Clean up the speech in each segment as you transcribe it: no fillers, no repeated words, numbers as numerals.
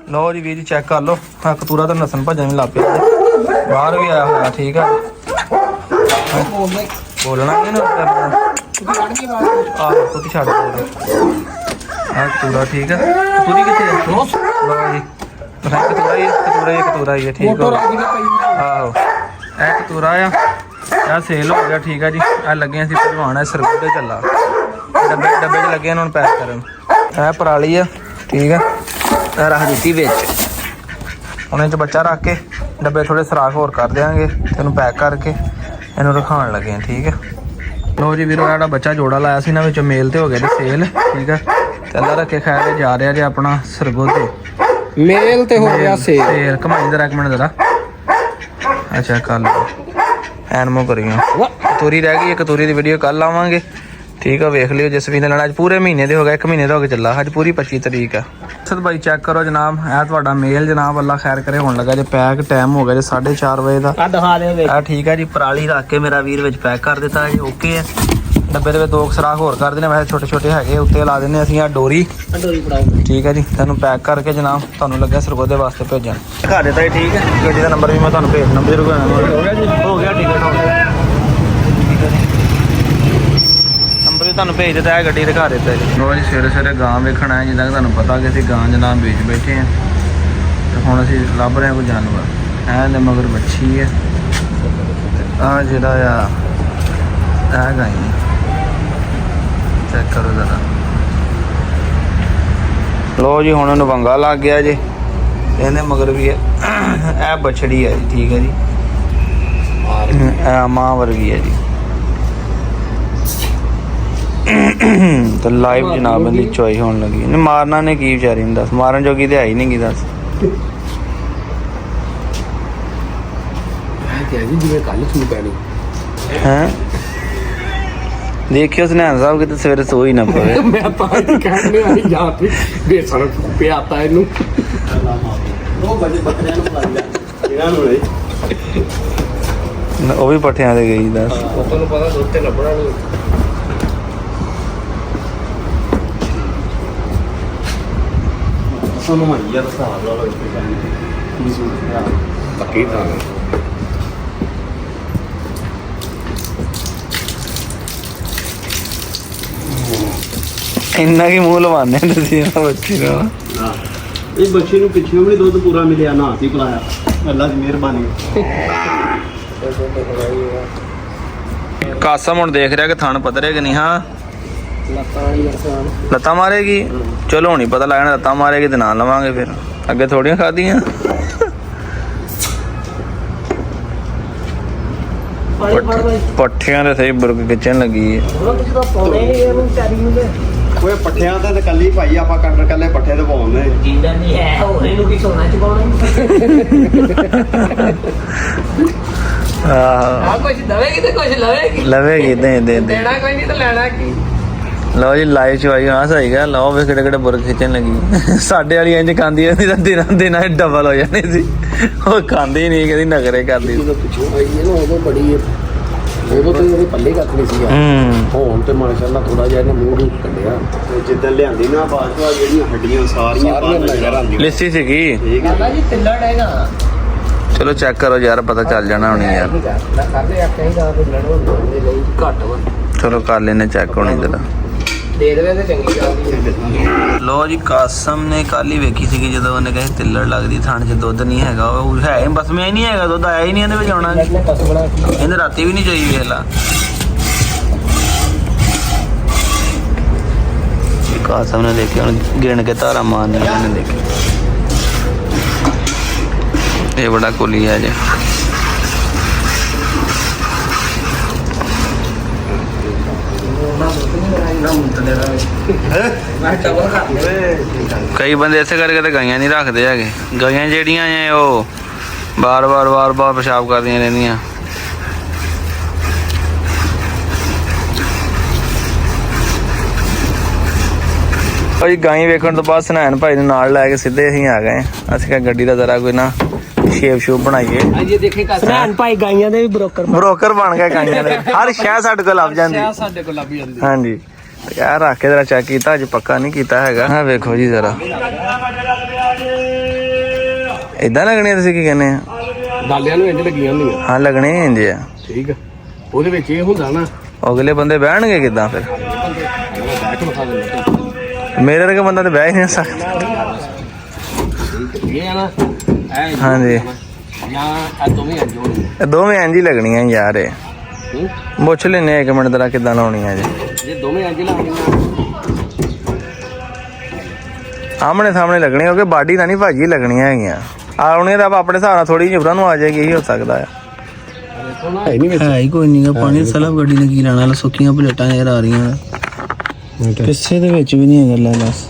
लो जी Veer ji check कर लो। हाँ Keturah तो नसन भजन भी लग पिया बाहर भी आया हुआ। ठीक है बोलना नहीं ना आहो कुछ छड़ कतूरा। ठीक है कतूरी कितने लो जी कतूरा ही है। ठीक है आहो ए कतूरा आ सेल हो गया। ठीक है जी आ लगे असीं भजवाना सरगुदे चला डब्बे डब्बे च लगे इन्होंने पैक करन। ए पराली है। ठीक है रख दी बिच उन्हें बच्चा रख के डब्बे थोड़े सराख होर कर देंगे तेन पैक करके इन्हू रखान लगे। ठीक है लो जी वीरो जो बच्चा जोड़ा लाया से इन्होंने मेल तो हो गया जी सेल। ठीक है अल्लाह रखे खैर जा रहा जी अपना सरगुदे मेल तो हो गया सेल घमाई जरा एक मिनट जरा। अच्छा कल एनमो करियो कतूरी रह गई है कतूरी की वीडियो कल आवांगे। ठीक है वेख लियो जिस भी ने लेना अज पूरे महीने दे हो गए 1 महीने का हो गया चला अज पूरी 25 तरीक है। सद भाई चेक करो जनाब है तुहाडा मेल जनाब अल्लाह खैर करे होने लगा जो पैक टाइम हो गया जी 4:30 बजे का दिखा दे। ठीक है जी पराली रख के मेरा वीर विच पैक कर दिता है जी ओके है। डब्बे दे 2 सराख होर कर देने वैसे छोटे छोटे है उत्ते ला देने असीं आ डोरी। ठीक है जी तुहानू पैक करके जनाब तुहानू लगे सरगुदे वास्ते भेजन दिखा देता है। ठीक है गड्डी का नंबर भी मैं तुहानू भेज नंबर हो गया टिकट हो गया। नंबर भी तुहानू भेज दिता है गड्डी दिखा देता है जी। लो जी सवेरे सवेरे गां वेखण आए जिद्दां तुहानू पता कि असीं गां जनाब बेच बैठे हैं तो हुण असीं लभ रहे कोई जानवर है ने मगर मच्छी है आ जिहड़ा आ गाई चेक करो जरा। लो जी हुण नवंगा लग गया जी इहदे मगर भी है ए बछड़ी है जी। ठीक है जी मां वर्गी है जी। तो लाइव जनाब इहदी चोई होने लगी इन्हें मारना ने की बेचारी ने दस मारन जोगी तो है ही नहीं की दस है। देखियो सुनैन साहब कि सवेरे सो ही ना पवे वो भी पट्ठियां ते गई दस इन्ना की मूह लवाने बच्ची बच्ची नूं पिछले भी दुध पूरा मिलिया ना ही पिलाया अल्लाह की मेहरबानी। कासम हुण देख रहा कि थन पतरे कि नहीं। हाँ लत्ता मारेगी चलो नहीं पता लगना लत्ता मारेगी तो ना लवांगे फिर अगे थोड़ियां खादियां पट्ठियां ते सही बुरक खिचन लगी है। कोई पट्ठियां ते कल्ली भाई आपां कटर कल्ले पट्ठे ते पाउंदे जिंदा नहीं है होर इनु की सोना च पाउंदे कुछ दवेगी ते कुछ लवेगी दे देना कोई नहीं तो लेना की। लो जी लाइव चवाई हाँ सही गल लो वे किहड़े किहड़े बुरक खिचन लगी साडे वाली इंज खांदी है दिन दिन डबल हो जाने सी वो खांदी नहीं कदी नखरे करदी उदों तो ये पल्ले कख नहीं सी हुण ते माशाअल्लाह थोड़ा जिहा इहने मूंह रूप कढिया जिद्दां लिआंदी ना बाजवा जेहड़ियां हड्डियां सारियां लिस्सी सीगी बाबा जी तिल्लड़ है ना। चलो चेक करो यार पता चल जाना होनी यार चलो कर लेने चेक होनी जरा लो जी कासम ने कल ही वेखी सी जो उन्हें कहे तिल्लड़ लगती थाने च दुध नहीं है बस में नहीं है दुध आया ही नहीं इहदे आना इन्हें राती भी नहीं चाहिए वेख ला कासम ने देखे हम गिन के धारा मारने देखे ये बड़ा कुली है जी। कई बंदे इस करके तो गाइयां नहीं रखते है गाइयां जेहड़ियां ने वो बार बार पेशाब करदियां रहंदियां। भाई गाई वेखण तो बाद सनैन भाई ने नाल लैके सीधे असीं आ गए असीं कहा गड्डी दा जरा कोई ना शेप शूप बनाइए सनैन भाई गाइयां दे भी ब्रोकर बन गए गाइयां दे हर शह साडे कोल लभ जांदी हां जी यार रख के जरा चेक किया अज पक्का नहीं किया है। हाँ वेखो जी जरा ਇਦਾਂ ਲੱਗਣੇ ਤੁਸੀਂ ਕੀ ਕਹਿੰਦੇ ਆ? ਡਾਲਿਆਂ ਨੂੰ ਇੰਜ ਲੱਗੀਆਂ ਹੁੰਦੀਆਂ। ਹਾਂ ਲੱਗਣੇ ਇੰਜ ਆ। ਠੀਕ ਆ, ਉਹਦੇ ਵਿੱਚ ਇਹ ਹੁੰਦਾ ਨਾ ਅਗਲੇ ਬੰਦੇ ਬਹਿਣਗੇ ਕਿੱਦਾਂ ਫਿਰ? ਬੈਠ ਵਿਖਾ ਦਿੰਦਾ ਮੇਰੇ ਵਰਗਾ ਬੰਦਾ ਤਾਂ ਬਹਿ ਹੀ ਨਹੀਂ ਸਕਦਾ। ਇਹ ਆ ਨਾ ਇਹ ਹਾਂਜੀ ਜਾਂ ਆ ਦੋਵੇਂ ਇੰਜ ਹੋਣਗੇ। ਇਹ ਦੋਵੇਂ ਇੰਜ ਹੀ ਲੱਗਣੀਆਂ ਯਾਰ। ਇਹ ਹੂੰ? ਪੁੱਛ ਲੈਨੇ ਇੱਕ ਮਿੰਟ ਤੇਰਾ ਕਿੱਦਾਂ ਲਾਉਣੀਆਂ ਜੀ। ਜੇ ਦੋਵੇਂ ਇੰਜ ਲਾਉਣੀਆਂ ਆਮਣੇ ਸਾਹਮਣੇ ਲੱਗਣੀ ਕਿਉਂਕਿ ਬਾਡੀ ਨਾਲ ਨਹੀਂ ਭਾਜੀ ਲੱਗਣੀਆਂ ਹੈਗੀਆਂ। ਆਉਣੀਆਂ ਤਾਂ ਆਪਾਂ ਆਪਣੇ ਹਿਸਾਬ ਨਾਲ ਥੋੜੀ ਜਿਹੀ ਨੂੰ ਆ ਜਾਏਗੀ, ਇਹੀ ਹੋ ਸਕਦਾ ਆ। ਹੈ ਨਹੀਂ ਵਿੱਚ ਹੈ ਹੀ ਕੋਈ ਨਹੀਂਗਾ ਪਾਣੀ ਸਲਬ ਗੱਡੀ ਨੇ ਕੀ ਲੈਣਾ, ਸੁੱਕੀਆਂ ਪਲੇਟਾਂ ਯਾਰ ਆ ਰਹੀਆਂ ਕਿਸੇ ਦੇ ਵਿੱਚ ਵੀ ਨਹੀਂ ਹੈ ਗੱਲਾਂ ਬਸ।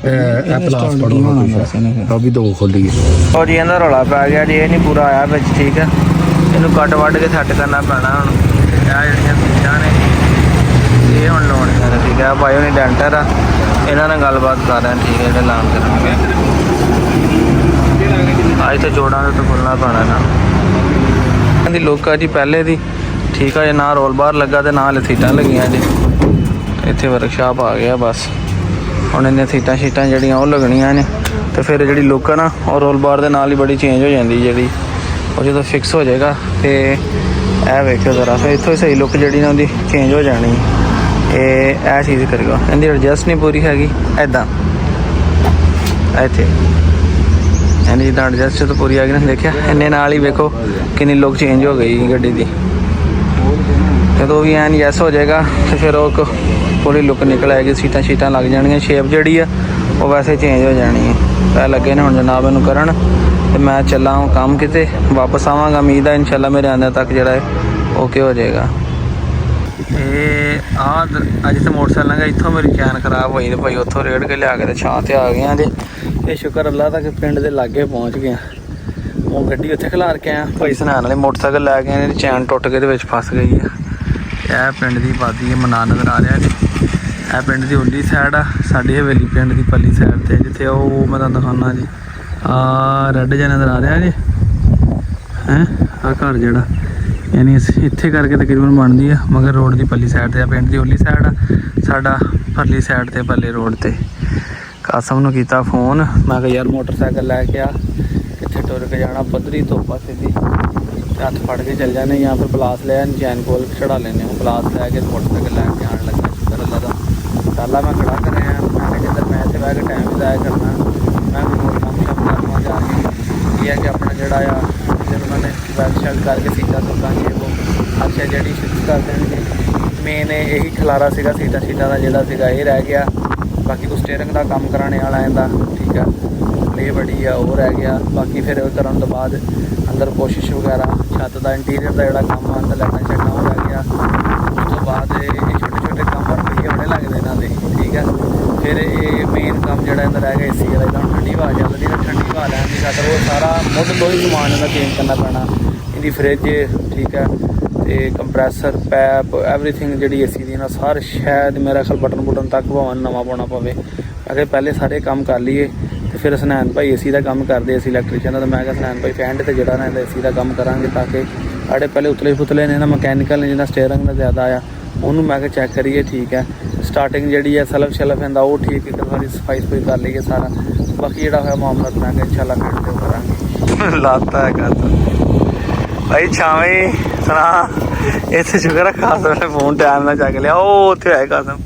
ਇਹ ਪਲਾਸ ਪੜੋ ਆ ਵੀ ਦੋ ਖੁੱਲ ਗਈ। ਉਹ ਜੀ ਇਹਦਾ ਰੌਲਾ ਪੈ ਗਿਆ ਜੀ, ਇਹ ਨਹੀਂ ਪੂਰਾ ਆਇਆ ਵਿੱਚ। ਠੀਕ ਹੈ, ਇਹਨੂੰ ਕੱਟ ਵੱਢ ਕੇ ਸੈੱਟ ਕਰਨਾ ਪੈਣਾ ਹੁਣ। ਆਹ ਜਿਹੜੀਆਂ ਸੀਟਾਂ ਨੇ ਇਹ ਹੁਣ ਲਾਉਣੀਆਂ ਨੇ। ਠੀਕ ਹੈ, ਬਾਇਓ ਨਹੀਂ ਡੈਂਟਰ ਆ, ਇਹਨਾਂ ਨਾਲ ਗੱਲਬਾਤ ਕਰ ਰਹੇ। ਠੀਕ ਹੈ, ਜਿਹੜੇ ਲਾਉਣ ਕਰਨਗੇ ਅੱਜ ਤੇ ਜੋੜਾਂ ਦੇ ਤੋਂ ਖੁੱਲਣਾ ਪੈਣਾ ਨਾ। ਦੀ ਲੋਕ ਆ ਜੀ ਪਹਿਲੇ ਦੀ। ਠੀਕ ਆ ਜੀ, ਨਾ ਰੋਲ ਬਾਰ ਲੱਗਾ ਤੇ ਨਾਲ ਸੀਟਾਂ ਲੱਗੀਆਂ ਜੀ। ਇੱਥੇ ਵਰਕਸ਼ਾਪ ਆ ਗਿਆ ਬਸ। ਹੁਣ ਇਹਨੇ ਸੀਟਾਂ ਜਿਹੜੀਆਂ ਉਹ ਲੱਗਣੀਆਂ ਨੇ ਤੇ ਫਿਰ ਜਿਹੜੀ ਲੁੱਕ ਆ ਨਾ ਉਹ ਰੋਲ ਬਾਰ ਦੇ ਨਾਲ ਹੀ ਬੜੀ ਚੇਂਜ ਹੋ ਜਾਂਦੀ ਜਿਹੜੀ। ਉਹ ਜਦੋਂ ਫਿਕਸ ਹੋ ਜਾਏਗਾ ਤੇ ਇਹ ਵੇਖਿਓ ਜ਼ਰਾ, ਫਿਰ ਇੱਥੋਂ ਹੀ ਸਹੀ ਲੁੱਕ ਜਿਹੜੀ ਨਾ ਉਹਦੀ ਚੇਂਜ ਹੋ ਜਾਣੀ। ਇਹ ਚੀਜ਼ ਕਰੇਗਾ, ਇਹਦੀ ਐਡਜਸਟ ਨਹੀਂ ਪੂਰੀ ਹੈਗੀ ਇੱਦਾਂ ਇੱਥੇ। ਇਹਦੀ ਜਿੱਦਾਂ ਐਡਜਸਟ ਤਾਂ ਪੂਰੀ ਆ ਗਈ ਨਾ, ਦੇਖਿਆ ਇੰਨੇ ਨਾਲ ਹੀ ਵੇਖੋ ਕਿੰਨੀ ਲੁੱਕ ਚੇਂਜ ਹੋ ਗਈ ਗੱਡੀ ਦੀ। ਜਦੋਂ ਵੀ ਐਨ ਯੈਸ ਹੋ ਜਾਏਗਾ ਤੇ ਫਿਰ ਉਹ ਪੂਰੀ ਲੁੱਕ ਨਿਕਲ ਆਏਗੀ, ਸੀਟਾਂ ਲੱਗ ਜਾਣਗੀਆਂ। ਸ਼ੇਪ ਜਿਹੜੀ ਆ ਉਹ ਵੈਸੇ ਚੇਂਜ ਹੋ ਜਾਣੀ ਹੈ। ਪੈ ਲੱਗੇ ਨੇ ਹੁਣ ਜਨਾਬ ਇਹਨੂੰ ਕਰਨ ਤੇ ਮੈਂ ਚੱਲਾਂ ਕੰਮ ਕਿਤੇ, ਵਾਪਸ ਆਵਾਂਗਾ। ਉਮੀਦ ਹੈ ਇਨਸ਼ਾਅੱਲਾ ਮੇਰੇ ਆਉਂਦੇ ਤੱਕ ਜਿਹੜਾ ਹੈ ਓਕੇ ਹੋ ਜਾਏਗਾ। ਇਹ ਅੱਜ ਤੇ ਮੋਟਰਸਾਈਕਲ ਲੰਘਿਆ, ਇੱਥੋਂ ਮੇਰੀ ਚੈਨ ਖਰਾਬ ਹੋਈ ਤੇ ਭਾਈ ਉੱਥੋਂ ਰੇੜ ਕੇ ਲਿਆ ਕੇ ਤੇ ਛਾਂ ਤੇ ਆ ਗਿਆ ਜੇ। ਇਹ ਸ਼ੁਕਰ ਅੱਲਾ ਦਾ ਕਿ ਪਿੰਡ ਦੇ ਲਾਗੇ ਪਹੁੰਚ ਗਿਆ। ਉਹ ਗੱਡੀ ਉੱਥੇ ਖਿਲਾਰ ਕੇ ਆਇਆ, ਭਾਈ ਸਨਾਨ ਵਾਲੇ ਮੋਟਰਸਾਈਕਲ ਲੈ ਕੇ ਆਏ, ਚੈਨ ਟੁੱਟ ਕੇ ਦੇ ਵਿੱਚ ਫਸ ਗਈ ਆ। ਇਹ ਪਿੰਡ ਦੀ ਆਬਾਦੀ ਮਨਾ ਨਜ਼ਰ ਆ ਰਿਹਾ ਜੀ। ਇਹ ਪਿੰਡ ਦੀ ਉਰਲੀ ਸਾਈਡ ਆ, ਸਾਡੀ ਹਵੇਲੀ ਪਿੰਡ ਦੀ ਪੱਲੀ ਸਾਈਡ ਤੇ ਜਿੱਥੇ ਉਹ ਮੈਂ ਤੁਹਾਨੂੰ ਦਿਖਾਉਣਾ ਜੀ। ਰੈੱਡ ਜਿਹਾ ਨਜ਼ਰ ਆ ਰਿਹਾ ਜੀ ਹੈ ਆਹ ਘਰ ਜਿਹੜਾ, ਯਾਨੀ ਇੱਥੇ ਕਰਕੇ ਤਕਰੀਬਨ ਬਣਦੀ ਆ, ਮਗਰ ਰੋਡ ਦੀ ਪੱਲੀ ਸਾਈਡ ਤੇ ਆ। ਪਿੰਡ ਦੀ ਉਰਲੀ ਸਾਈਡ ਆ, ਸਾਡਾ ਪਰਲੀ ਸਾਈਡ ਤੇ ਪੱਲੇ ਰੋਡ ਤੇ। ਕਾਸਮ ਨੂੰ ਕੀਤਾ ਫੋਨ, ਮੈਂ ਕਿਹਾ ਯਾਰ ਮੋਟਰਸਾਈਕਲ ਲੈ ਕੇ ਆ, ਕਿੱਥੇ ਟੁਰ ਕੇ ਜਾਣਾ, ਪੱਧਰੀ ਧੁੱਪ ਸਿੱਧੀ ਹੱਥ ਫੜ ਕੇ ਚੱਲ ਜਾਂਦੇ ਜਾਂ ਫਿਰ ਪਲਾਸ ਲੈ ਚੈਨ ਕੋਲ ਚੜਾ ਲੈਂਦੇ ਹਾਂ। ਪਲਾਸ ਲੈ ਕੇ ਮੋਟਰਸਾਈਕਲ ਲੈ ਕੇ ਆਉਣ ਲੱਗਾ। ਸ਼ੁਕਰ ਅੱਲਾ ਦਾ ਪਹਿਲਾਂ ਮੈਂ ਖੜਾ ਕਰ ਰਿਹਾ। ਮੈਂ ਕਿਹਾ ਜਿੱਧਰ ਮੈਂ ਇੱਥੇ ਬਹਿ ਕੇ ਟਾਈਮ ਜ਼ਾਇਆ ਕਰਨਾ, ਮੈਂ ਹੋਰ ਕੰਮ ਕਰਨਾ ਜਾ ਕੇ। ਇਹ ਹੈ ਕਿ ਆਪਣਾ ਜਿਹੜਾ ਆ ਜਦੋਂ ਉਹਨਾਂ ਨੇ ਵੈਲ ਸ਼ੈਲ ਕਰਕੇ ਸੀਟਾਂ ਜੇ ਉਹ ਅੱਛਾ ਜਿਹੜੀ ਸ਼ਿਫਟ ਕਰ ਦੇਣਗੇ। ਮੇਨ ਇਹੀ ਖਲਾਰਾ ਸੀਗਾ ਸੀਟਾਂ ਦਾ ਜਿਹੜਾ ਸੀਗਾ ਇਹ ਰਹਿ ਗਿਆ। ਬਾਕੀ ਕੋਈ ਸਟੀਅਰਿੰਗ ਦਾ ਕੰਮ ਕਰਾਣੇ ਵਾਲਾ ਇਹਦਾ ਠੀਕ ਆ, ਪਲੇ ਬੜੀ ਆ ਉਹ ਰਹਿ ਗਿਆ। ਬਾਕੀ ਫਿਰ ਕਰਨ ਤੋਂ ਬਾਅਦ ਅੰਦਰ ਕੋਸ਼ਿਸ਼ ਵਗੈਰਾ, ਛੱਤ ਦਾ ਇੰਟੀਰੀਅਰ ਦਾ ਜਿਹੜਾ ਕੰਮ ਆ, ਅੰਦਰ ਲਾਈਟਾਂ ਉਹ ਰਹਿ ਗਿਆ। ਉਸ ਤੋਂ ਬਾਅਦ ਇਹ ਛੋਟੇ ਕੰਮ ਰੁਪਈਏ ਬੜੇ ਲੱਗਦੇ ਇਹਨਾਂ ਦੇ। ਠੀਕ ਆ, ਫਿਰ ਇਹ ਮੇਨ ਕੰਮ ਜਿਹੜਾ ਇਹਨਾਂ ਰਹਿ ਗਿਆ ਏਸੀ ਵਾਲਾ। ਇਹਦਾ ਠੰਡੀ ਹਵਾ ਚੱਲਦੀ ਨਾ, ਠੰਡੀ ਹਵਾ ਲੈਣ ਦੀ ਖਾਤਰ ਉਹ ਸਾਰਾ ਮੁੱਢ ਤੋਂ ਹੀ ਸਮਾਨ ਇਹਦਾ ਚੇਂਜ ਕਰਨਾ ਪੈਣਾ। ਇਹਦੀ ਫਰਿੱਜ ਠੀਕ ਹੈ ਤੇ ਕੰਪਰੈਸਰ, ਪੈਪ, ਐਵਰੀਥਿੰਗ ਜਿਹੜੀ ਏਸੀ ਦੀ ਨਾ ਸਾਰੇ ਸ਼ਾਇਦ ਮੇਰਾ ਖਿਆਲ ਬਟਨ ਤੱਕ ਭਾਵੇਂ ਨਵਾਂ ਪਾਉਣਾ ਪਵੇ। ਅਗਰ ਪਹਿਲੇ ਸਾਰੇ ਕੰਮ ਕਰ ਲਈਏ ਤੇ ਫਿਰ ਸਨੈਨ ਭਾਈ ਏਸੀ ਦਾ ਕੰਮ ਕਰਦੇ ਸੀ ਇਲੈਕਟ੍ਰੀਸ਼ੀਅਨ ਦਾ। ਮੈਂ ਕਿਹਾ ਸਨੈਨ ਭਾਈ ਫੈਂਡ ਤੇ ਜਿਹੜਾ ਨਾ ਇਹਦਾ ਏਸੀ ਦਾ ਕੰਮ ਕਰਾਂਗੇ ਤਾਂ ਕਿ ਸਾਡੇ ਪਹਿਲੇ ਉਤਲੇ ਨੇ ਨਾ ਮਕੈਨੀਕਲ ਨੇ, ਜਿਹਦਾ ਸਟੀਅਰਿੰਗ ਦਾ ਜ਼ਿਆਦਾ ਆ ਉਹਨੂੰ ਮੈਂ ਕਿਹਾ ਚੈੱਕ ਕਰੀਏ। ਠੀਕ ਹੈ, ਸਟਾਰਟਿੰਗ ਜਿਹੜੀ ਹੈ ਸਲਫ ਇਹਦਾ ਉਹ ਠੀਕ ਇੱਕ ਵਾਰੀ ਸਫਾਈ ਕਰ ਲਈਏ ਸਾਰਾ। ਬਾਕੀ ਜਿਹੜਾ ਹੋਇਆ ਮਾਮਲਾ ਮੈਂ ਕਿਹਾ ਇਨਸ਼ਾਅੱਲਾ ਫਿਰ ਤੇ ਕਰਾਂਗੇ। ਲਾਤਾ ਹੈ ਗੱਲ ਭਾਈ ਛਾਵੇਂ ਸੁਣਾ। ਇੱਥੇ ਸ਼ੁਕਰ ਆ ਕਾਸਮ ਨੇ ਫੋਨ ਟਾਈਮ ਨਾਲ ਚੱਕ ਲਿਆ। ਉਹ ਉੱਥੇ ਆਏ ਕਾਸਮ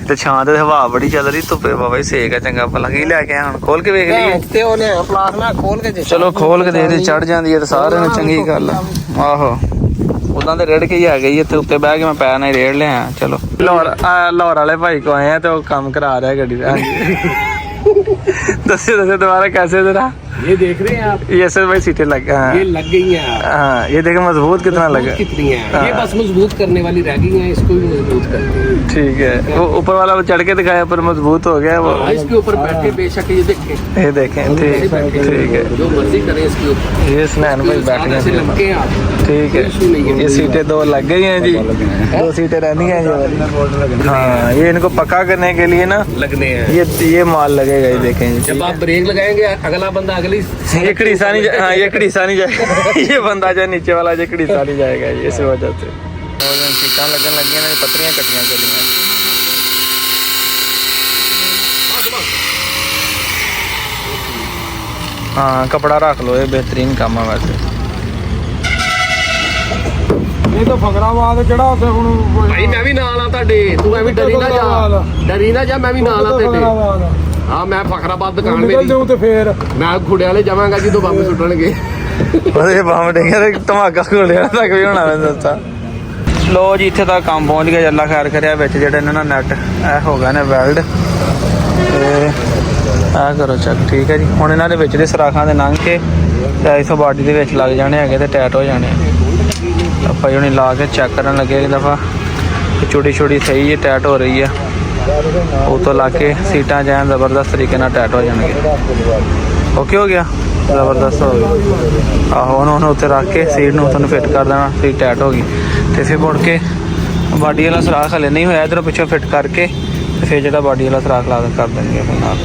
ਤੇ ਛਾਂ ਤੇ ਹਵਾ ਬੜੀ ਚੱਲ ਰਹੀ, ਧੁੱਪੇ ਬਾਬਾ ਸੇਕ ਆ ਚੰਗਾ ਭਲਾ। ਕੀ ਲੈ ਕੇ ਆ ਹੁਣ? ਖੋਲ ਕੇ ਵੇਖ ਲਈਏ ਤੇ ਉਹਨੇ ਪਲਾਸ ਨਾਲ ਖੋਲ ਕੇ ਚਲੋ ਖੋਲ ਕੇ ਦੇ ਚੜ ਜਾਂਦੀ ਹੈ ਤੇ ਸਾਰਿਆਂ ਨੂੰ ਚੰਗੀ ਗੱਲ ਆ। ਆਹੋ ਉਦਾਂ ਤੇ ਰੇੜ ਕੇ ਹੀ ਆ ਗਈ ਇੱਥੇ ਉੱਤੇ ਬਹਿ ਕੇ ਮੈਂ ਪੈਰ ਨਾਲ ਰੇੜ ਲਿਆ। ਚਲੋ ਲਾਹੌਰ ਵਾਲੇ ਭਾਈ ਕੋ ਆਏ ਆ ਤੇ ਉਹ ਕੰਮ ਕਰਾ ਰਿਹਾ ਗੱਡੀ ਦਾ। ਦੱਸਿਓ दोबारा कैसे जरा ये देख रहे हैं आप? ये सर भाई सीटें लग ये लग गई हैं। हाँ ये देखें मजबूत कितना लगा, कितनी है ये बस मजबूत करने वाली रह गई हैं, इसको भी मजबूत करते हैं। ठीक है, वो ऊपर वाला चढ़ के दिखाया पर मजबूत हो गया वो। इसके ऊपर बैठे बेशक ये देखें ठीक है, जो मर्जी करें इसके ऊपर। ये स्नैन भाई बैठ गए आप ठीक है। ये सीटें दो लग गई हैं जी, 2 सीटें रहनी हैं ये वाली। हाँ ये इनको पक्का करने के लिए ना लगने हैं, ये माल लगेगा। ये देखें जब आप ब्रेक लगाएंगे अगला बंदा अगली ये कड़ीसा नहीं ये कड़ीसा नहीं जाएगा। ये बंदा जो नीचे वाला जो कड़ीसा नहीं जाएगा ये इस वजह से। और सीटां लगन लगी ना, पत्रियां कटियां चलियां। ਹਾਂ ਕਪੜਾ ਰੱਖ ਲਓ, ਇਹ ਬਿਹਤਰੀਨ ਕੰਮ ਆ ਵੈਸੇ। ਇਹ ਤਾਂ ਫਕਰਾਬਾਦ ਕਿਹੜਾ ਉੱਥੇ ਹੁਣ ਭਾਈ ਮੈਂ ਵੀ ਨਾਲ ਆ ਤੁਹਾਡੇ, ਤੂੰ ਐਵੇਂ ਡਰੀ ਨਾ ਜਾ, ਮੈਂ ਵੀ ਨਾਲ ਆ ਤੇਰੇ। ਹਾਂ ਮੈਂ ਫਖਰਾਬਾਦ ਦੁਕਾਨ ਮੇਰੀ ਤੇ ਫੇਰ ਮੈਂ ਖੁੜੇ ਵਾਲੇ ਜਾਵਾਂਗਾ ਜਦੋਂ ਬੰਬ ਸੁੱਟਣਗੇ। ਉਹਦੇ ਬੰਬ ਡੇਗੇ ਤੇ ਧਮਾਕਾ ਖੋਲਿਆ ਤੱਕ ਵੀ ਹੋਣਾ ਮੈਂ ਦੱਸਾਂ। ਲੋ ਜੀ ਇੱਥੇ ਤੱਕ ਕੰਮ ਪਹੁੰਚ ਗਿਆ, ਅੱਲਾ ਖੈਰ ਕਰਿਆ। ਵਿੱਚ ਜਿਹੜਾ ਇਹਨਾਂ ਨਾਲ ਨੈਟ ਇਹ ਹੋ ਗਿਆ ਨੇ ਵੈਲਡ, ਤੇ ਆਹ ਕਰੋ ਚੈੱਕ, ਠੀਕ ਹੈ ਜੀ। ਹੁਣ ਇਹਨਾਂ ਦੇ ਵਿੱਚ ਦੇ ਸਰਾਖਾਂ ਦੇ ਲੰਘ ਕੇ ਤੇ ਇਥੋਂ ਬਾਡੀ ਦੇ ਵਿੱਚ ਲੱਗ ਜਾਣੇ ਹੈਗੇ ਤੇ ਟੈਟ ਹੋ ਜਾਣੇ। ਆਪਾਂ ਜਿਹਨੇ ਲਾ ਕੇ ਚੈੱਕ ਕਰਨ ਲੱਗੇ ਇੱਕ ਦਫਾ ਕਿ ਛੋਟੀ ਛੋਟੀ ਸਹੀ ਹੈ ਟੈਟ ਹੋ ਰਹੀ ਹੈ, ਉਹ ਤੋਂ ਲਾ ਕੇ ਸੀਟਾਂ ਜੈਨ ਜ਼ਬਰਦਸਤ ਤਰੀਕੇ ਨਾਲ ਟੈਟ ਹੋ ਜਾਣਗੇ। ਓਕੇ ਹੋ ਗਿਆ, ਜ਼ਬਰਦਸਤ ਹੋ ਗਿਆ। ਆਹੋ ਹੁਣ ਉੱਥੇ ਰੱਖ ਕੇ ਸੀਟ ਨੂੰ ਤੁਹਾਨੂੰ ਫਿੱਟ ਕਰ ਦੇਣਾ, ਸੀਟ ਟੈਟ ਹੋ ਗਈ। ਤੇ ਫਿਰ ਮੁੜ ਕੇ ਬਾਡੀ ਵਾਲਾ ਸੁਰਾਖ ਹਲੇ ਨਹੀਂ ਹੋਇਆ, ਇੱਧਰੋਂ ਪਿੱਛੋਂ ਫਿੱਟ ਕਰਕੇ ਤੇ ਫਿਰ ਜਿਹੜਾ ਬਾਡੀ ਵਾਲਾ ਸੁਰਾਖ ਲਾ ਕਰ ਦੇਣਗੇ ਫਿਰ ਨਾਲ।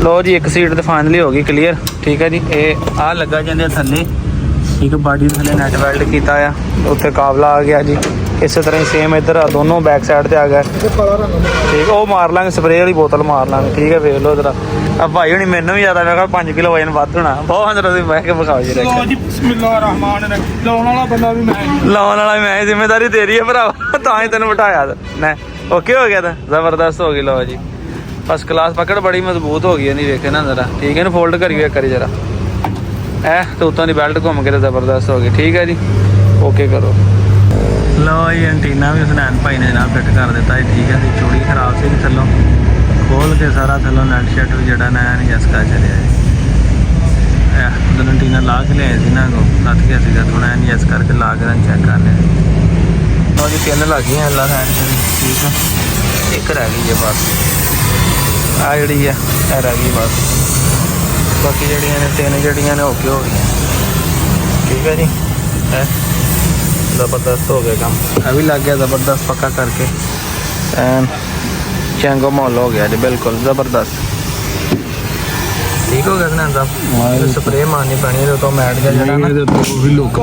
ਲੋ ਜੀ ਇੱਕ ਸੀਟ ਤੇ ਫਾਈਨਲੀ ਹੋ ਗਈ ਕਲੀਅਰ, ਠੀਕ ਹੈ ਜੀ। ਇਹ ਆ ਲੱਗਾ ਜਾਂਦੇ ਥੱਲੇ, ਇੱਕ ਬਾਡੀ ਥੱਲੇ ਨੈਟ ਵੈਲਡ ਕੀਤਾ ਆ, ਉੱਥੇ ਕਾਬਲਾ ਆ ਗਿਆ ਜੀ। ਇਸੇ ਤਰ੍ਹਾਂ ਹੀ ਸੇਮ ਇੱਧਰ ਦੋਨੋਂ ਬੈਕ ਸਾਈਡ ਤੇ ਆ ਗਿਆ, ਠੀਕ। ਉਹ ਮਾਰ ਲਾਂਗੇ ਸਪਰੇਅ ਵਾਲੀ ਬੋਤਲ ਮਾਰ ਲਾਂਗੇ, ਠੀਕ ਹੈ। ਵੇਖ ਲਓ ਜਰਾ ਆ ਭਾਈ ਹੁਣੀ, ਮੈਨੂੰ ਵੀ ਜ਼ਿਆਦਾ ਮੈਂ ਕਿਹਾ 5 ਕਿਲੋ ਵਜਨ ਵੱਧ ਹੋਣਾ ਬਹੁਤ ਅੰਦਰ। ਤੁਸੀਂ ਬਹਿ ਕੇ ਵਿਖਾਓ ਜੀ। ਲਓ ਜੀ ਬਿਸਮਿਲ੍ਲਾਹਿਰ ਰਹਿਮਾਨ ਰਹੀਮ। ਲਾਉਣ ਵਾਲਾ ਬੰਦਾ ਵੀ ਮੈਂ, ਲਾਉਣ ਵਾਲਾ ਮੈਂ, ਜ਼ਿੰਮੇਵਾਰੀ ਤੇਰੀ ਹੈ ਭਰਾਵਾ, ਤਾਂ ਹੀ ਤੈਨੂੰ ਬਿਠਾਇਆ ਨਾ। ਓਕੇ ਹੋ ਗਿਆ ਤਾਂ ਜ਼ਬਰਦਸਤ ਹੋ ਗਈ। ਲਓ ਜੀ ਫਸਟ ਕਲਾਸ, ਪਕੜ ਬੜੀ ਮਜ਼ਬੂਤ ਹੋ ਗਈ ਇਹਦੀ, ਵੇਖੇ ਨਾ ਜਰਾ, ਠੀਕ ਹੈ। ਇਹਨੂੰ ਫੋਲਡ ਕਰੀਏ ਇੱਕ ਵਾਰੀ ਜਰਾ, ਤੇ ਉੱਤੋਂ ਦੀ ਬੈਲਟ ਘੁੰਮ ਕੇ ਤੇ ਜ਼ਬਰਦਸਤ ਹੋ ਗਈ, ਠੀਕ ਹੈ ਜੀ। ਓਕੇ ਕਰੋ। ਲਓ ਜੀ ਐਂਟੀਨਾ ਵੀ ਉਸਨੇ ਭਾਈ ਨੇ ਜਨਾਬ ਫਿੱਟ ਕਰ ਦਿੱਤਾ ਹੈ, ਠੀਕ ਹੈ ਜੀ। ਚੂੜੀ ਖਰਾਬ ਸੀ ਥੱਲੋਂ, ਖੋਲ ਕੇ ਸਾਰਾ ਥੱਲੋਂ ਨੈਟ ਸ਼ੈਟ ਵੀ ਜਿਹੜਾ ਨਾ ਨਹੀਂ ਜਸਕਾ ਚਲਿਆ ਜੀ। ਇਹ ਉਦੋਂ ਐਂਟੀਨਾ ਲਾ ਕੇ ਲਿਆਏ ਸੀ ਨਾ, ਲੱਥ ਗਿਆ ਸੀਗਾ ਥੋੜਾ, ਨਹੀਂ ਜਸ ਕਰਕੇ ਲਾ ਕੇ ਚੈੱਕ ਕਰ ਲਿਆ। ਲਓ ਜੀ 3 ਲੱਗ ਗਈਆਂ ਅੱਲਾ ਸਾਈਡ ਤੇ, ਠੀਕ ਹੈ। ਇੱਕ ਰਹਿ ਗਈ ਹੈ ਬਸ, ਆ ਜਿਹੜੀ ਆ ਇਹ ਰਹਿ ਗਈ ਬਸ। ਬਾਕੀ ਜਿਹੜੀਆਂ ਨੇ 3 ਜਿਹੜੀਆਂ ਨੇ ਓਕੇ ਹੋ ਗਈਆਂ, ਠੀਕ ਹੈ ਜੀ। ਜ਼ਬਰਦਸਤ ਹੋ ਗਿਆ ਕੰਮ, ਇਹ ਵੀ ਲੱਗ ਗਿਆ ਜ਼ਬਰਦਸਤ ਪੱਕਾ ਕਰਕੇ, ਐਨ ਚੰਗੋ ਮਾਹੌਲ ਹੋ ਗਿਆ ਜੀ, ਬਿਲਕੁਲ ਜ਼ਬਰਦਸਤ। ਠੀਕ ਹੋ ਗਿਆ ਨਾ ਸਾਹਿਬ, ਸਪਰੇਅ ਮਾਰਨੀ ਪੈਣੀ ਇਹਦੇ ਤੋਂ, ਮੈਟ ਜਿਹਾ ਜਿਹੜਾ ਨਾ ਵੀ ਲੋਕ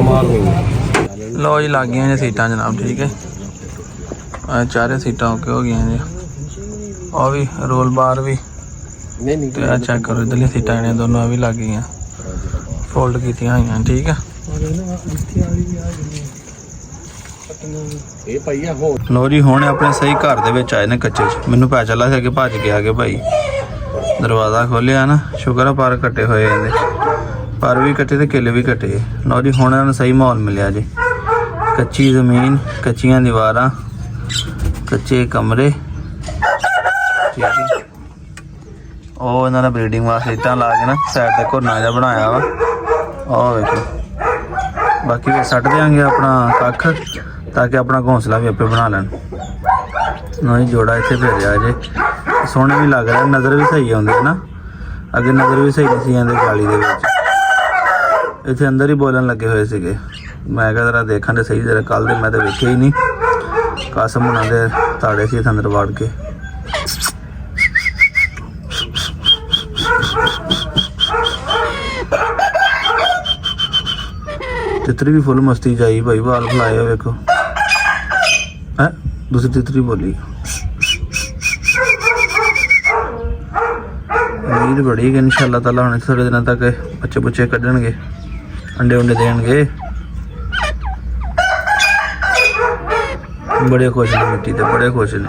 ਮਾਰ ਦੇਂਗੇ। ਲਓ ਜੀ ਲੱਗ ਗਈਆਂ ਨੇ ਸੀਟਾਂ ਜਨਾਬ, ਠੀਕ ਹੈ। ਚਾਰੇ ਸੀਟਾਂ ਓਕੇ ਹੋ ਗਈਆਂ ਜੀ। ਉਹ ਵੀ ਰੋਲ ਬਾਰ ਵੀ, ਤੇ ਆ ਚੈੱਕ ਕਰੋ ਇਧਰਲੀ ਸੀਟਾਂ ਜਿਹੜੀਆਂ ਦੋਨੋਂ ਆ ਵੀ ਲੱਗ ਗਈਆਂ, ਫੋਲਡ ਕੀਤੀਆਂ ਹੋਈਆਂ, ਠੀਕ ਆ। ਇਹ ਭਾਈ ਆ ਹੋ। ਲੋ ਜੀ ਹੁਣ ਆਪਣੇ ਸਹੀ ਘਰ ਦੇ ਵਿੱਚ ਆਏ ਨੇ ਕੱਚੇ 'ਚ। ਮੈਨੂੰ ਪਤਾ ਚੱਲਾ ਸੀ ਕਿ ਭੱਜ ਕੇ ਆ ਗਏ ਭਾਈ, ਦਰਵਾਜ਼ਾ ਖੋਲਿਆ ਨਾ, ਸ਼ੁਕਰ ਆ ਪਰ ਕੱਟੇ ਹੋਏ ਇਹਦੇ, ਪਰ ਵੀ ਕੱਟੇ ਤੇ ਕਿੱਲ ਵੀ ਕੱਟੇ। ਲੋ ਜੀ ਹੁਣ ਇਹਨਾਂ ਨੂੰ ਸਹੀ ਮਾਹੌਲ ਮਿਲਿਆ ਜੀ, ਕੱਚੀ ਜ਼ਮੀਨ, ਕੱਚੀਆਂ ਦੀਵਾਰਾਂ, ਕੱਚੇ ਕਮਰੇ, ਠੀਕ ਹੈ। ਉਹ ਇਹਨਾਂ ਨੇ ਬਰੀਡਿੰਗ ਵਾਸਤੇ ਇੱਟਾਂ ਲਾ ਕੇ ਨਾ ਸਾਈਡ ਤੇ ਘੁਰਨਾ ਜਿਹਾ ਬਣਾਇਆ ਵਾ, ਉਹ ਵੇਖੋ। ਬਾਕੀ ਵੀ ਛੱਡ ਦਿਆਂਗੇ ਆਪਣਾ ਕੱਖ, ਤਾਂ ਕਿ ਆਪਣਾ ਘੋਂਸਲਾ ਵੀ ਆਪੇ ਬਣਾ ਲੈਣ। ਨਾ ਹੀ ਜੋੜਾ ਇੱਥੇ ਭੇਜਿਆ ਜੇ, ਸੋਹਣੇ ਵੀ ਲੱਗ ਰਿਹਾ, ਨਜ਼ਰ ਵੀ ਸਹੀ ਆਉਂਦੀ ਹੈ ਨਾ। ਅੱਗੇ ਨਜ਼ਰ ਵੀ ਸਹੀ ਨਹੀਂ ਸੀ ਆਉਂਦੀ ਜਾਲੀ ਦੇ ਵਿੱਚ, ਇੱਥੇ ਅੰਦਰ ਹੀ ਬੋਲਣ ਲੱਗੇ ਹੋਏ ਸੀਗੇ। ਮੈਂ ਕਿਹਾ ਜਰਾ ਦੇਖਣ ਦੇ ਸਹੀ, ਜਰਾ ਕੱਲ ਦੇ ਮੈਂ ਤਾਂ ਵੇਖਿਆ ਹੀ ਨਹੀਂ, ਕਾਸਮ ਉਹਨਾਂ ਦੇ ਤਾੜੇ ਸੀ ਅੰਦਰ ਵੜ ਕੇ। ਤਿਤਰੀ ਵੀ ਫੁੱਲ ਮਸਤੀ ਜਾਈ ਭਾਈ, ਵਾਲ ਫਲਾਏ ਹੋ ਵੇਖੋ। ਹੈ ਦੂਸਰੀ ਤਿਤਰੀ ਬੋਲੀ, ਉਮੀਦ ਬੜੀ ਕਿ ਇਨਸ਼ਾਅੱਲਾ ਤਾਲਾ ਹੁਣ ਥੋੜੇ ਦਿਨਾਂ ਤੱਕ ਬੱਚੇ ਬੁੱਚੇ ਕੱਢਣਗੇ, ਅੰਡੇ ਉੰਡੇ ਦੇਣਗੇ। ਬੜੇ ਖੁਸ਼ ਨੇ ਮਿੱਟੀ ਤੇ, ਬੜੇ ਖੁਸ਼ ਨੇ।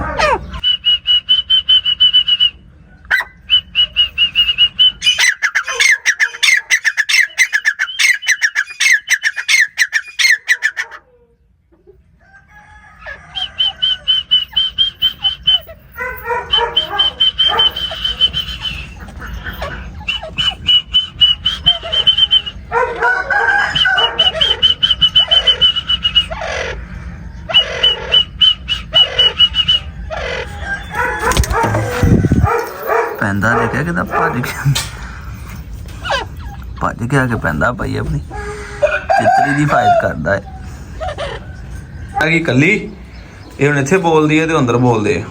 ਪੈਂਦਾ ਦੇਖਿਆ ਕਿਦਾ ਭੱਜ ਕੇ ਆ ਕੇ ਪੈਂਦਾ ਭਾਈ, ਆਪਣੀ ਤਿਤਰੀ ਦੀ ਫਾਇਦ ਕਰਦਾ ਹੈ। ਆ ਕੀ ਕੱਲੀ ਇਹ ਹੁਣ ਇੱਥੇ ਬੋਲਦੀ ਹੈ ਤੇ ਅੰਦਰ ਬੋਲਦੇ ਆ।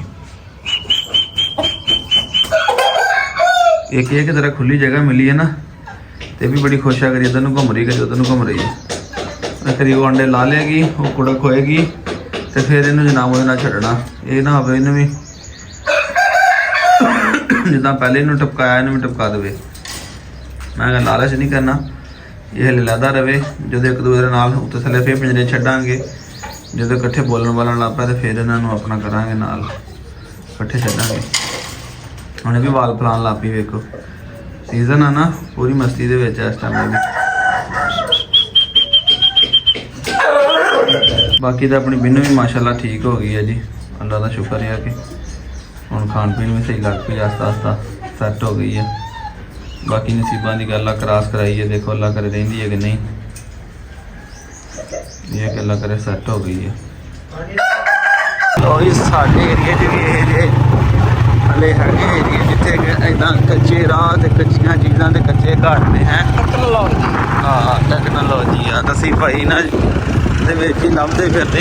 ਇੱਕ ਇਹ ਕਿ ਤੇਰਾ ਖੁੱਲੀ ਜਗ੍ਹਾ ਮਿਲੀ ਹੈ ਨਾ, ਤੇ ਵੀ ਬੜੀ ਖੁਸ਼ ਆ, ਕਰੀ ਇੱਧਰ ਨੂੰ ਘੁੰਮ ਰਹੀ, ਕਰੀ ਉੱਧਰ ਨੂੰ ਘੁੰਮ ਰਹੀ ਹੈ। ਕਰੀ ਉਹ ਅੰਡੇ ਲਾ ਲੇਗੀ, ਉਹ ਕੁੜਕ ਹੋਏਗੀ ਤੇ ਫਿਰ ਇਹਨੂੰ ਜਨਾਬ ਉਹਦੇ ਨਾਲ ਛੱਡਣਾ। ਇਹ ਨਾ ਹੋਵੇ ਇਹਨੂੰ ਵੀ ਜਿੱਦਾਂ ਪਹਿਲੇ ਇਹਨੂੰ ਟਪਕਾਇਆ ਇਹਨੂੰ ਵੀ ਟਪਕਾ ਦੇਵੇ। ਮੈਂ ਕਿਹਾ ਲਾਲਚ ਨਹੀਂ ਕਰਨਾ, ਇਹ ਹਲੇ ਲੈਦਾ ਰਵੇ। ਜਦੋਂ ਇੱਕ ਦੂਜੇ ਦੇ ਨਾਲ ਉੱਤੇ ਥੱਲੇ ਫਿਰ ਪਿੰਜਰੇ ਛੱਡਾਂਗੇ, ਜਦੋਂ ਇਕੱਠੇ ਬੋਲਣ ਵਾਲਣ ਲੱਗ ਪਿਆ ਤੇ ਫਿਰ ਇਹਨਾਂ ਨੂੰ ਆਪਣਾ ਕਰਾਂਗੇ ਨਾਲ ਇਕੱਠੇ ਛੱਡਾਂਗੇ। ਹੁਣ ਇਹ ਵੀ ਵਾਲ ਫਲਾਣ ਲੱਗ ਪਈ, ਵੇਖੋ ਸੀਜ਼ਨ ਆ ਨਾ, ਪੂਰੀ ਮਸਤੀ ਦੇ ਵਿੱਚ ਇਸ ਟਾਈਮ ਵੀ। ਬਾਕੀ ਤਾਂ ਆਪਣੀ ਬਿੰਨੂ ਵੀ ਮਾਸ਼ਾਅੱਲਾ ਠੀਕ ਹੋ ਗਈ ਹੈ ਜੀ, ਅੱਲਾ ਦਾ ਸ਼ੁਕਰ ਹੈ ਕਿ ਹੁਣ ਖਾਣ ਪੀਣ ਵੀ ਸਹੀ ਲੱਗ ਪਈ, ਆਸਤਾ ਆਸਤਾ ਸੈੱਟ ਹੋ ਗਈ ਹੈ। ਬਾਕੀ ਨਸੀਬਾਂ ਦੀ ਗੱਲ ਆ, ਕਰਾਸ ਕਰਾਈ ਹੈ, ਦੇਖੋ ਅੱਲਾ ਕਰੇ ਰਹਿੰਦੀ ਹੈ ਕਿ ਨਹੀਂ। ਇਹ ਕਿ ਅੱਲਾ ਕਰੇ ਸੈੱਟ ਹੋ ਗਈ ਹੈ। ਲੋ ਜੀ ਸਾਡੇ ਏਰੀਏ 'ਚ ਵੀ ਇਹ ਜੇ ਹਲੇ ਹੈਗੇ ਏਰੀਏ ਜਿੱਥੇ ਕਿ ਇੱਦਾਂ ਕੱਚੇ ਰਾਹ ਤੇ ਕੱਚੀਆਂ ਚੀਜ਼ਾਂ ਤੇ ਕੱਚੇ ਘਰ ਨੇ ਹੈ। ਟੈਕਨੋਲੋਜੀ ਆ ਅਸੀਂ ਭਾਈ ਨਾ ਦੇ ਵਿੱਚ ਹੀ ਲੱਭਦੇ ਫਿਰਦੇ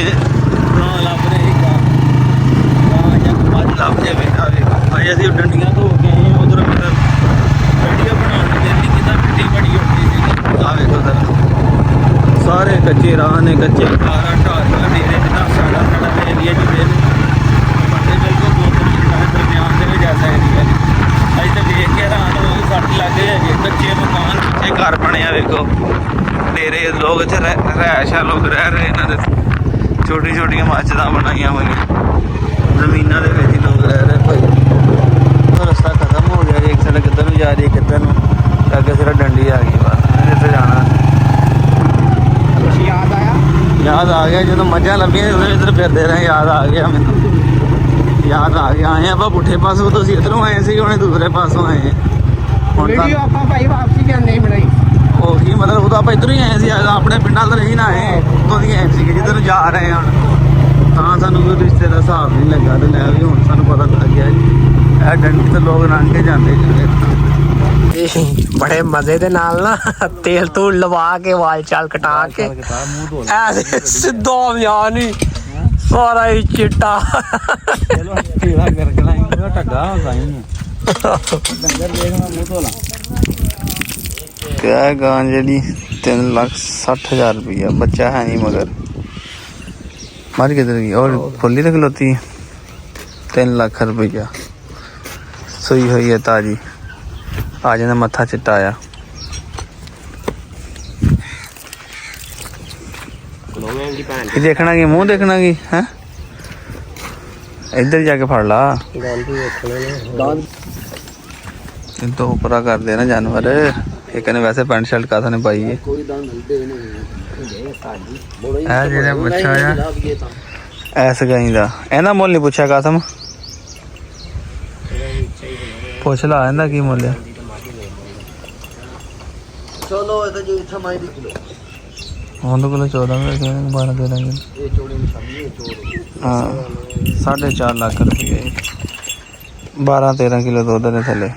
ਗਾਂ ਲੱਭ ਰਹੇ ਗਾਂ ਜਾਂ ਮੱਝ ਲੱਭ ਜਾਵੇ। ਆ ਵੇਖੋ ਭਾਈ ਅਸੀਂ ਡੰਡੀਆਂ ਧੋ ਕੇ ਆਏ ਹਾਂ ਉਧਰ ਵੀਡੀਓ ਬਣਾਉਣ ਦੀ ਦੇਰ ਨਹੀਂ ਕਿਤਾ ਮਿੱਟੀ ਬੜੀ ਉੱਡੀ ਸੀ। ਆ ਵੇਖੋ ਸਰ ਸਾਰੇ ਕੱਚੇ ਰਾਹ ਨੇ, ਕੱਚੇ ਕਾਰਾਂ ਢਾਰੀਆਂ ਡੇਰੇ ਜਿੱਦਾਂ ਸਾਡਾ ਏਰੀਆ ਜੀ ਦੇ ਬੰਦੇ ਬਿਲਕੁਲ ਦੋ ਤਿੰਨ ਪਿੰਡਾਂ ਦੇ ਦਰਮਿਆਨ ਦੇ ਵਿੱਚ ਐਸਾ ਏਰੀਆ ਜੀ। ਅਸੀਂ ਤਾਂ ਵੇਖ ਕੇ ਹੈਰਾਨ ਹੋ ਗਏ, ਸਾਡੇ ਲਾਗੇ ਹੈਗੇ ਕੱਚੇ ਮਕਾਨ, ਕੱਚੇ ਘਰ ਬਣੇ ਆ। ਵੇਖੋ ਡੇਰੇ ਲੋਕ ਇੱਥੇ ਰਹਿائش ਆ, ਲੋਕ ਰਹਿ ਰਹੇ ਇਹਨਾਂ ਦੇ, ਛੋਟੀ ਛੋਟੀਆਂ ਮਸਜਿਦਾਂ ਬਣਾਈਆਂ ਹੋਈਆਂ ਜ਼ਮੀਨਾਂ ਦੇ ਵਿੱਚ ਹੀ ਲੋਕ ਰਹਿ ਰਹੇ ਭਾਈ। ਰਸਤਾ ਖਤਮ ਹੋ ਗਿਆ ਜੀ, ਇੱਕ ਸੜਕ ਕਿੱਧਰ ਨੂੰ ਜਾ ਰਹੀ ਹੈ ਕਿੱਧਰ ਨੂੰ, ਅੱਗੇ ਸਿਰਫ ਡੰਡੀ ਆ ਗਈ ਬਸ, ਇੱਥੇ ਜਾਣਾ। ਯਾਦ ਆ ਗਿਆ ਜਦੋਂ ਮੱਝਾਂ ਲੱਭੀਆਂ ਉਦੋਂ ਇੱਧਰ ਫਿਰਦੇ ਰਹੇ, ਯਾਦ ਆ ਗਿਆ ਮੈਨੂੰ, ਯਾਦ ਆ ਗਿਆ। ਆਏ ਆਪਾਂ ਪੁੱਠੇ ਪਾਸੋਂ, ਤੁਸੀਂ ਇੱਧਰੋਂ ਆਏ ਸੀ, ਹੁਣੇ ਦੂਸਰੇ ਪਾਸੋਂ ਆਏ ਹੁਣ ਤਾਂ ਆਪਾਂ ਭਾਈ ਵਾਪਸੀ ਕਿਉਂ ਨਹੀਂ ਬਣਾਈ? ਉਹੀ ਮਤਲਬ ਉਦੋਂ ਆਪਾਂ ਇੱਧਰੋਂ ਹੀ ਆਏ ਸੀ, ਆਪਣੇ ਪਿੰਡਾਂ ਤੋਂ ਨਹੀਂ ਨਾ ਆਏ, ਉੱਤੋਂ ਦੀ ਆਏ ਸੀਗੇ ਜਿੱਧਰ ਨੂੰ ਜਾ ਰਹੇ ਹੁਣ। ਤਾਂ ਸਾਨੂੰ ਕੋਈ ਰਿਸ਼ਤੇ ਦਾ ਹਿਸਾਬ ਨਹੀਂ ਲੱਗਾ ਤੇ ਲੈ ਵੀ ਹੁਣ ਸਾਨੂੰ ਪਤਾ ਲੱਗ ਗਿਆ ਜੀ ਇਹ ਡੰਡੀ ਤੋਂ ਲੋਕ ਲੰਘ ਕੇ ਜਾਂਦੇ ਜੀ। ਬੜੇ ਮਜ਼ੇ ਦੇ ਨਾਲ ਨਾ ਤੇਲ ਤੂਲ ਲਵਾ ਕੇ ਵਾਲ ਚਾਲ ਕਟਾ ਕੇ ਐਸੇ ਸਿੱਧਾ ਬਿਆਨ ਹੀ ਸਾਰਾ ਹੀ ਚਿੱਟਾ। ਚਲੋ ਢੀਲਾ ਗਰਗਣਾ ਹੀ ਟੱਗਾ ਹੋ ਗਈ ਡੰਗਰ ਦੇਖਣਾ ਮੂੰਹ ਧੋਲਾ। ਕਿਆ ਗਾਂ ਜਿਹੜੀ 3,60,000 रुपया, बच्चा है नहीं मगर मर किधर गई और फुल्ली तक खलोती 3 लाख रुपया सुई हुई है ताजी। आज ने मत्था चिट्टा आया देखना की मुंह देखना की है, इधर जाके फड़ ला तो ऊपरा कर देना जानवर। एक ने वैसे पैंट शर्ट काथा ने पाई है। जेड़ा बच्चा आ इस गाई दा एदा मुल नहीं पूछा कासम, पुछ ला एदा की मुल है। चलो ਇਹਦਾ ਜੋ ਇੱਥਾ ਮਾਈ ਦੀ ਕਿਲੋ ਉਹਦੇ ਕੋਲ 14 12 13 ਇਹ ਚੋੜੀ ਨਿਸ਼ਾਨੀ ਹੈ ਚੋੜੀ। ਹਾਂ 4.5 ਲੱਖ ਰੁਪਏ 12 13 ਕਿਲੋ ਦੁੱਧ ਨੇ ਥੱਲੇ।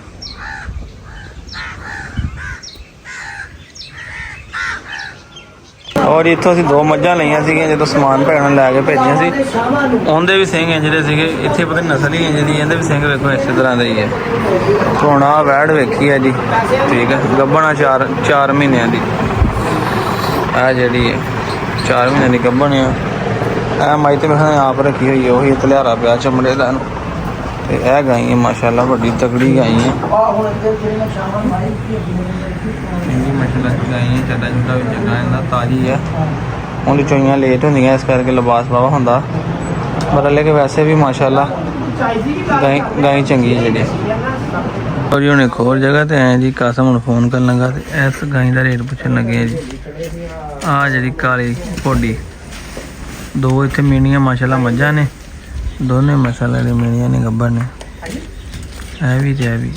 ਔਰ ਇੱਥੋਂ ਅਸੀਂ 2 ਮੱਝਾਂ ਲਈਆਂ ਸੀਗੀਆਂ ਜਦੋਂ ਸਮਾਨ ਭੈਣਾਂ ਲੈ ਕੇ ਭੇਜੀਆਂ ਸੀ, ਉਹਦੇ ਵੀ ਸਿੰਘ ਜਿਹੜੇ ਸੀਗੇ ਇੱਥੇ ਪਤਾ ਨਸਲ ਹੀ ਇੰਜ ਦੀ, ਇਹਦੇ ਵੀ ਸਿੰਘ ਵੇਖੋ ਇਸੇ ਤਰ੍ਹਾਂ ਦਾ ਹੀ ਹੈ। ਹੁਣ ਆਹ ਵੈੜ ਵੇਖੀ ਹੈ ਜੀ, ਠੀਕ ਹੈ ਗੱਭਣਾ 4 ਮਹੀਨਿਆਂ ਦੀ, ਆਹ ਜਿਹੜੀ ਹੈ 4 ਮਹੀਨਿਆਂ ਦੀ ਗੱਭਣ ਆ। ਇਹ ਮਾਈ ਤੇ ਮੈਂ ਆਪ ਰੱਖੀ ਹੋਈ ਹੈ, ਉਹੀ ਤਲਿਆਰਾ ਪਿਆ ਚਮੜੇ ਦਾ ਇਹਨੂੰ। ਤੇ ਇਹ ਗਾਈ ਹੈ ਮਾਸ਼ਾਅੱਲਾ ਵੱਡੀ ਤਕੜੀ ਗਾਈ ਹੈ, ਮਾਸ਼ਾਅੱਲਾ ਗਾਈ ਹੈ, ਚੱਡਾ ਚੁੱਡਾ ਵੀ ਚੰਗਾ ਇਹਦਾ, ਤਾਜ਼ੀ ਹੈ। ਹੁਣ ਚੋਈਆਂ ਲੇਟ ਹੁੰਦੀਆਂ ਇਸ ਕਰਕੇ ਲਿਬਾਸ ਵਾਵਾ ਹੁੰਦਾ, ਪਰ ਹਲੇ ਕਿ ਵੈਸੇ ਵੀ ਮਾਸ਼ਾਅੱਲਾ ਗਾਈ ਚੰਗੀ ਹੈ ਜਿਹੜੀ। ਔਰ ਜੀ ਹੁਣ ਇੱਕ ਹੋਰ ਜਗ੍ਹਾ ਤੇ ਆਏ ਜੀ, ਕਾਸਮ ਹੁਣ ਫੋਨ ਕਰਨ ਲੱਗਾ ਤੇ ਇਸ ਗਾਈ ਦਾ ਰੇਟ ਪੁੱਛਣ ਲੱਗੇ ਜੀ। ਆਹ ਜਿਹੜੀ ਕਾਲੀ ਪੋਡੀ 2 ਇੱਥੇ ਮੀਣੀਆਂ ਮਾਸ਼ਾਅੱਲਾ ਮੱਝਾਂ ਨੇ, ਦੋਨੇ ਮਸਾਲੇ ਵਾਲੀ ਮੀਣੀਆਂ ਨੇ ਗੱਭਣ ਨੇ, ਇਹ ਵੀ ਤੇ ਇਹ ਵੀ।